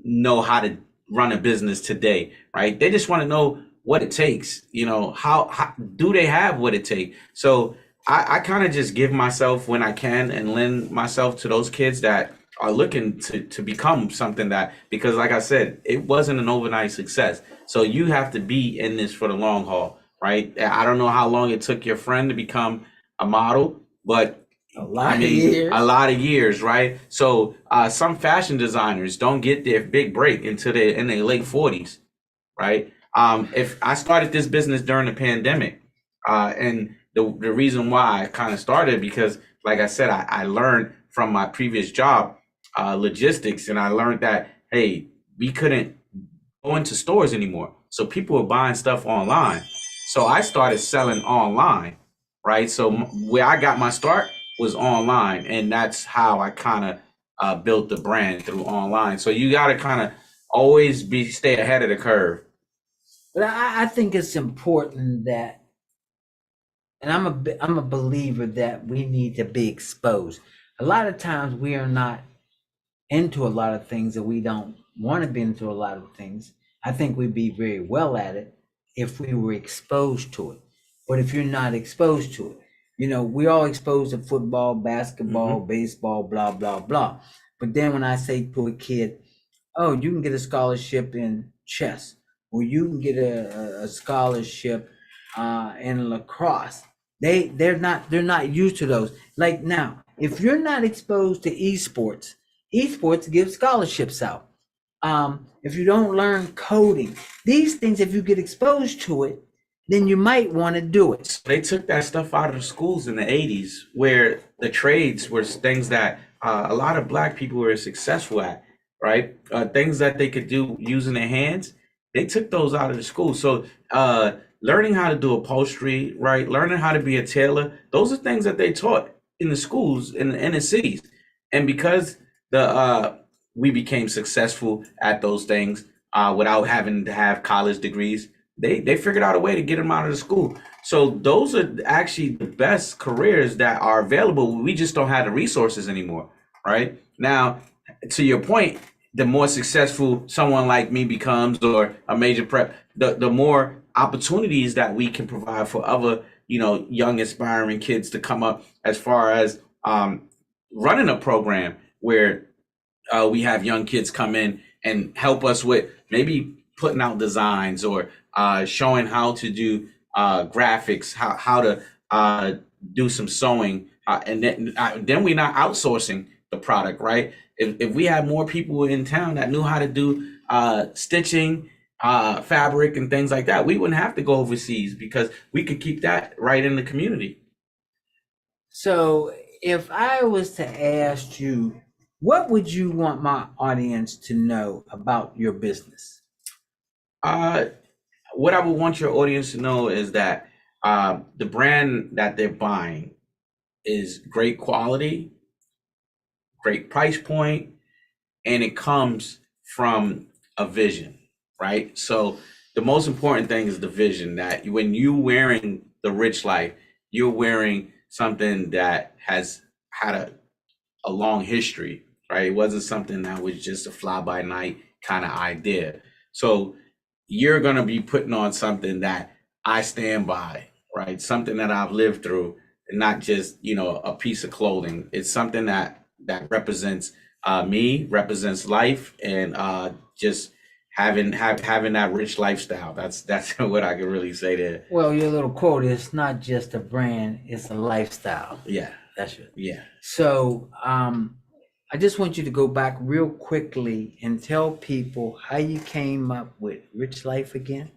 Speaker 2: know how to run a business today, right? They just want to know what it takes. How do they have what it takes? So I kind of just give myself when I can and lend myself to those kids that are looking to become something that, because like I said, it wasn't an overnight success. So you have to be in this for the long haul, right? I don't know how long it took your friend to become a model, but
Speaker 1: a lot of years,
Speaker 2: right? So some fashion designers don't get their big break until they're in their late 40s, right? If I started this business during the pandemic, and the reason why I kind of started, because like I said, I learned from my previous job, logistics, and I learned that, hey, we couldn't go into stores anymore. So people were buying stuff online. So I started selling online, right? So where I got my start was online, and that's how I kind of built the brand through online. So you got to kind of always stay ahead of the curve.
Speaker 1: But I think it's important that, and I'm a believer that we need to be exposed. A lot of times we are not into a lot of things, that we don't want to be into a lot of things. I think we'd be very well at it if we were exposed to it. But if you're not exposed to it, we're all exposed to football, basketball, baseball, blah, blah, blah. But then when I say to a kid, oh, you can get a scholarship in chess, or you can get a scholarship in lacrosse. They're not used to those. Like now, if you're not exposed to esports, Esports gives scholarships out. If you don't learn coding, these things, if you get exposed to it, then you might want to do it.
Speaker 2: They took that stuff out of the schools in the 80s, where the trades were things that a lot of black people were successful at, right? Things that they could do using their hands. They took those out of the school. So learning how to do upholstery, right? Learning how to be a tailor, those are things that they taught in the schools in the inner cities. And because the we became successful at those things without having to have college degrees, they figured out a way to get them out of the school. So those are actually the best careers that are available. We just don't have the resources anymore, right? Now, to your point, the more successful someone like me becomes, or a major prep, the more opportunities that we can provide for other, young aspiring kids to come up, as far as running a program where we have young kids come in and help us with maybe putting out designs, or showing how to do graphics, how to do some sewing, and then we're not outsourcing the product, right? If we had more people in town that knew how to do stitching, fabric, and things like that, we wouldn't have to go overseas, because we could keep that right in the community.
Speaker 1: So if I was to ask you, what would you want my audience to know about your business?
Speaker 2: What I would want your audience to know is that the brand that they're buying is great quality, great price point, and it comes from a vision, right? So the most important thing is the vision, that when you wearing the Rich Life, you're wearing something that has had a long history, right? It wasn't something that was just a fly by night kind of idea. So you're going to be putting on something that I stand by, right? Something that I've lived through, and not just, a piece of clothing. It's something that represents me, represents life, and just having that rich lifestyle. That's what I can really say there.
Speaker 1: Well, your little quote is not just a brand, it's a lifestyle.
Speaker 2: Yeah.
Speaker 1: That's it.
Speaker 2: Yeah.
Speaker 1: So I just want you to go back real quickly and tell people how you came up with Rich Life again.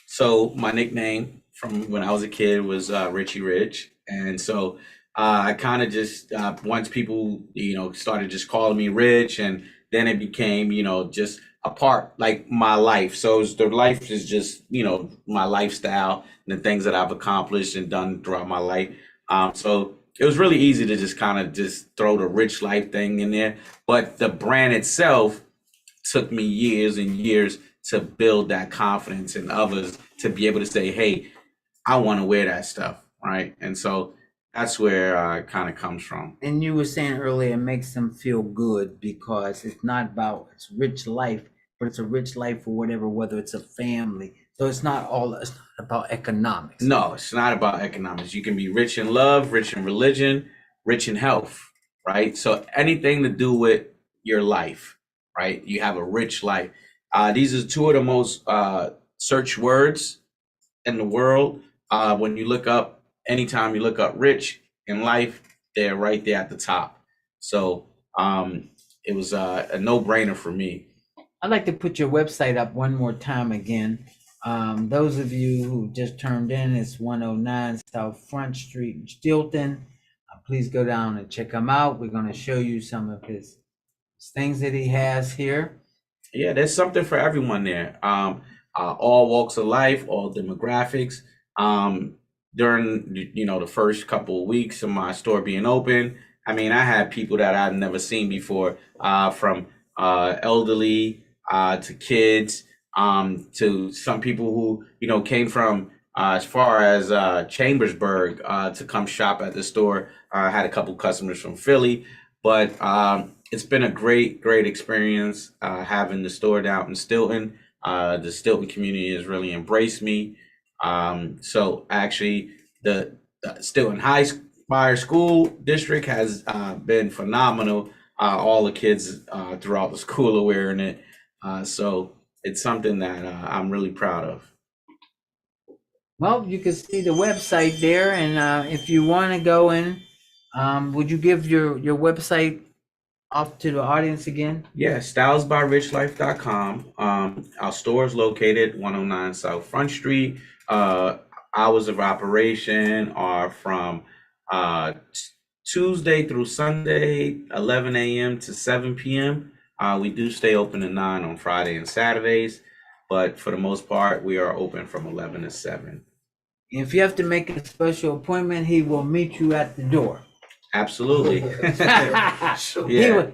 Speaker 2: So my nickname from when I was a kid was Richie Rich. And so I kind of just, once people, started just calling me Rich, and then it became, just a part, like my life. So the life is just, my lifestyle and the things that I've accomplished and done throughout my life. So it was really easy to just kind of just throw the Rich Life thing in there. But the brand itself took me years and years to build that confidence in others to be able to say, hey, I want to wear that stuff, right? And so that's where it kind of comes from.
Speaker 1: And you were saying earlier, it makes them feel good, because it's not about it's rich life, but it's a rich life for whether it's a family. So it's not about economics.
Speaker 2: No, it's not about economics. You can be rich in love, rich in religion, rich in health, right? So anything to do with your life, right? You have a rich life. These are two of the most searched words in the world. When you look up, anytime you look up rich in life, they're right there at the top. So it was a no-brainer for me.
Speaker 1: I'd like to put your website up one more time again. Those of you who just turned in, it's 109 South Front Street in Stilton. Please go down and check him out. We're going to show you some of his things that he has here.
Speaker 2: Yeah, there's something for everyone there. All walks of life, all demographics. During the first couple of weeks of my store being open, I mean, I had people that I've never seen before, from elderly to kids, to some people who came from as far as Chambersburg to come shop at the store. I had a couple customers from Philly, but it's been a great experience having the store down in Stilton. The Stilton community has really embraced me. So actually, the Stilton High Spire School District has been phenomenal. All the kids throughout the school are wearing it. So it's something that I'm really proud of.
Speaker 1: Well, you can see the website there, and if you want to go in, would you give your website off to the audience again?
Speaker 2: Yeah, stylesbyrichllife.com. Our store is located 109 South Front Street. Hours of operation are from Tuesday through Sunday, 11 a.m. to 7 p.m. We do stay open at 9 on Friday and Saturdays, but for the most part, we are open from 11 to 7.
Speaker 1: If you have to make a special appointment, he will meet you at the door.
Speaker 2: Absolutely.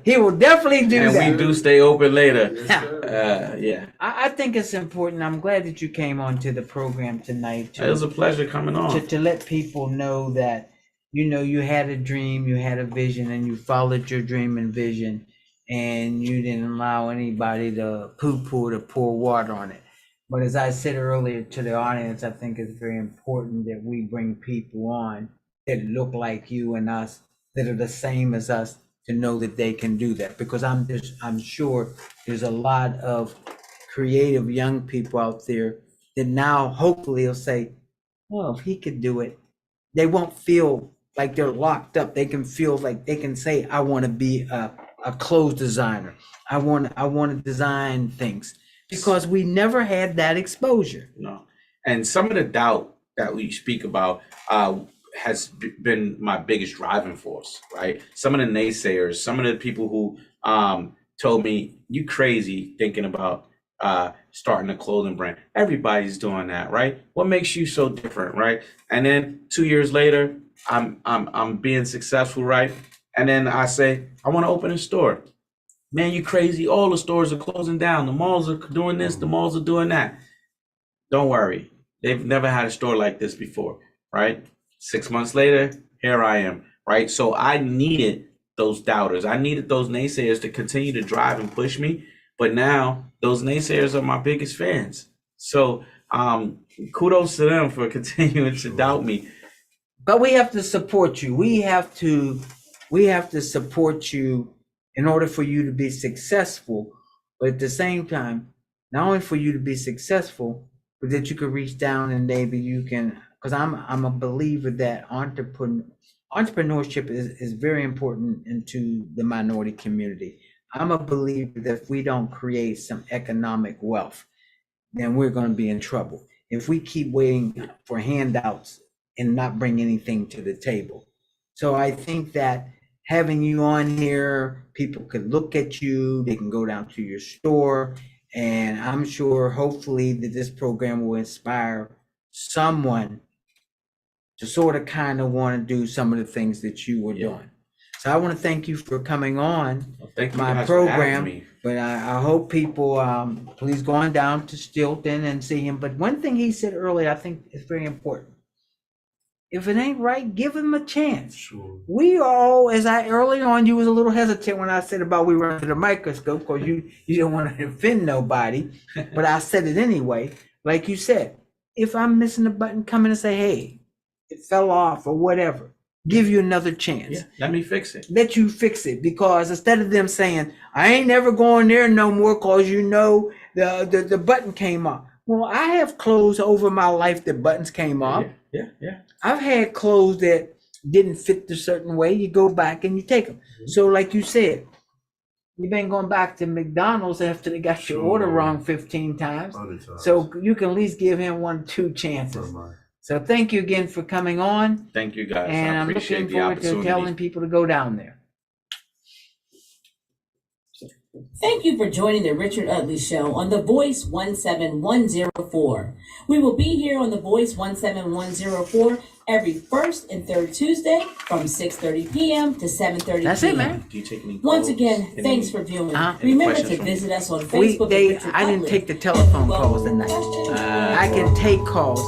Speaker 1: He will definitely do
Speaker 2: and
Speaker 1: that.
Speaker 2: we do stay open later.
Speaker 4: Yes, sir.
Speaker 2: Yeah.
Speaker 1: I think it's important. I'm glad that you came onto the program tonight
Speaker 2: It was a pleasure coming on.
Speaker 1: to let people know that, you know, you had a dream, you had a vision, and you followed your dream and vision, and you didn't allow anybody to poo-poo to pour water on it. But as I said earlier to the audience, I think it's very important that we bring people on that look like you and us, that are the same as us, to know that they can do that. Because I'm sure there's a lot of creative young people out there that now hopefully will say, well, if he could do it, they won't feel like they're locked up. They can feel like they can say, I want to be a clothes designer. I want to design things, because we never had that exposure.
Speaker 2: No. And some of the doubt that we speak about has been my biggest driving force, right? Some of the naysayers, some of the people who told me, you crazy thinking about starting a clothing brand. Everybody's doing that, right? What makes you so different, right? And then 2 years later, I'm being successful, right? And then I say, I want to open a store. Man, you crazy. All the stores are closing down. The malls are doing this, the malls are doing that. Don't worry. They've never had a store like this before, right? 6 months later, here I am, right? So I needed those doubters. I needed those naysayers to continue to drive and push me. But now those naysayers are my biggest fans. So kudos to them for continuing to doubt me.
Speaker 1: But we have to support you. We have to support you in order for you to be successful. But at the same time, not only for you to be successful, but that you can reach down and maybe you can, because I'm a believer that entrepreneurship is very important into the minority community. I'm a believer that if we don't create some economic wealth, then we're going to be in trouble. If we keep waiting for handouts and not bring anything to the table. So I think that having you on here, people could look at you, they can go down to your store, and I'm sure hopefully that this program will inspire someone to sort of kind of want to do some of the things that you were doing. So I want to thank you for coming on my program. But I hope people please go on down to Stilton and see him. But one thing he said earlier, I think is very important. If it ain't right, give him a chance.
Speaker 4: Sure.
Speaker 1: We all, as I early on, you was a little hesitant when I said about we were under the microscope because you don't want to offend nobody. But I said it anyway. Like you said, if I'm missing a button, come in and say, hey, it fell off or whatever. Give you another chance.
Speaker 2: Yeah, let me fix it.
Speaker 1: Let you fix it, because instead of them saying, I ain't never going there no more because you know the button came off. Well, I have clothes over my life that buttons came off.
Speaker 2: Yeah.
Speaker 1: I've had clothes that didn't fit the certain way. You go back and you take them. Mm-hmm. So like you said, you've been going back to McDonald's after they got your order wrong 15 times. So you can at least give him 1 or 2 chances. So thank you again for coming on.
Speaker 2: Thank you, guys.
Speaker 1: And I'm looking forward to telling people to go down there.
Speaker 3: Thank you for joining the Richard Utley Show on The Voice 17104. We will be here on The Voice 17104 every first and third Tuesday from 6:30 p.m. to 7:30 p.m.
Speaker 1: That's it, man.
Speaker 2: Do you take any
Speaker 3: Once
Speaker 2: calls?
Speaker 3: again, thanks for viewing.
Speaker 2: Any
Speaker 3: Remember
Speaker 2: questions
Speaker 3: to
Speaker 2: from me?
Speaker 3: visit us on Facebook.
Speaker 1: I didn't take the telephone calls tonight. I can take calls